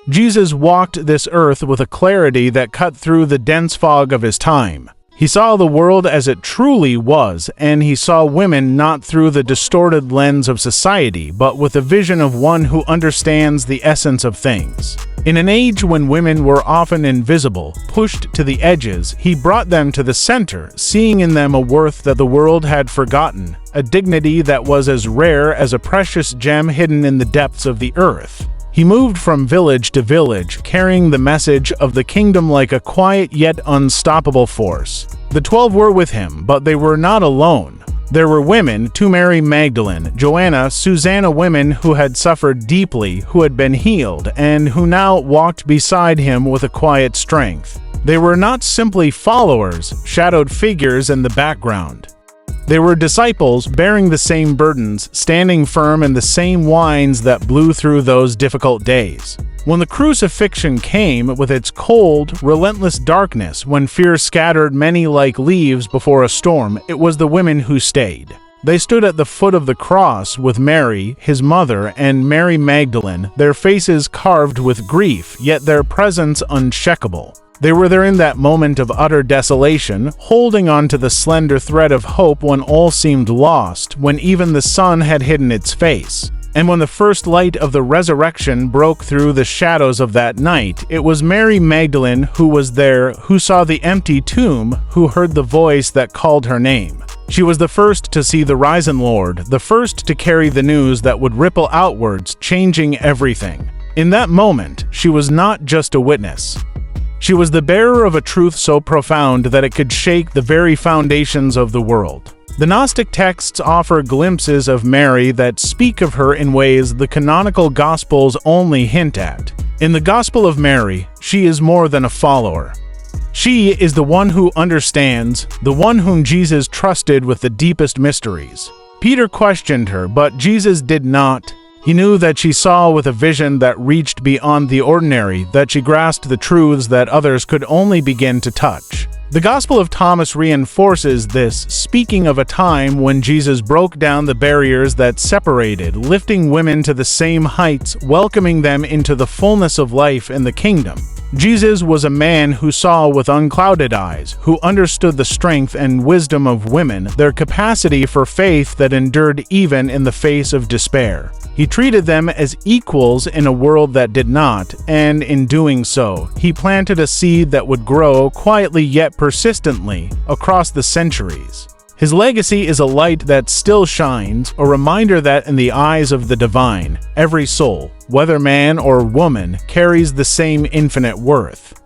Jesus walked this earth with a clarity that cut through the dense fog of his time. He saw the world as it truly was, and he saw women not through the distorted lens of society, but with a vision of one who understands the essence of things. In an age when women were often invisible, pushed to the edges, he brought them to the center, seeing in them a worth that the world had forgotten, a dignity that was as rare as a precious gem hidden in the depths of the earth. He moved from village to village, carrying the message of the kingdom like a quiet yet unstoppable force. The 12 were with him, but they were not alone. There were women, to Mary Magdalene, Joanna, Susanna, women who had suffered deeply, who had been healed, and who now walked beside him with a quiet strength. They were not simply followers, shadowed figures in the background. They were disciples bearing the same burdens, standing firm in the same winds that blew through those difficult days. When the crucifixion came with its cold, relentless darkness, when fear scattered many like leaves before a storm, it was the women who stayed. They stood at the foot of the cross with Mary, his mother, and Mary Magdalene, their faces carved with grief, yet their presence unshakable. They were there in that moment of utter desolation, holding on to the slender thread of hope when all seemed lost, when even the sun had hidden its face. And when the first light of the resurrection broke through the shadows of that night, it was Mary Magdalene who was there, who saw the empty tomb, who heard the voice that called her name. She was the first to see the risen Lord, the first to carry the news that would ripple outwards, changing everything. In that moment, she was not just a witness. She was the bearer of a truth so profound that it could shake the very foundations of the world. The Gnostic texts offer glimpses of Mary that speak of her in ways the canonical Gospels only hint at. In the Gospel of Mary, she is more than a follower. She is the one who understands, the one whom Jesus trusted with the deepest mysteries. Peter questioned her, but Jesus did not. He knew that she saw with a vision that reached beyond the ordinary, that she grasped the truths that others could only begin to touch. The Gospel of Thomas reinforces this, speaking of a time when Jesus broke down the barriers that separated, lifting women to the same heights, welcoming them into the fullness of life in the kingdom. Jesus was a man who saw with unclouded eyes, who understood the strength and wisdom of women, their capacity for faith that endured even in the face of despair. He treated them as equals in a world that did not, and in doing so, he planted a seed that would grow quietly yet persistently across the centuries. His legacy is a light that still shines, a reminder that in the eyes of the divine, every soul, whether man or woman, carries the same infinite worth.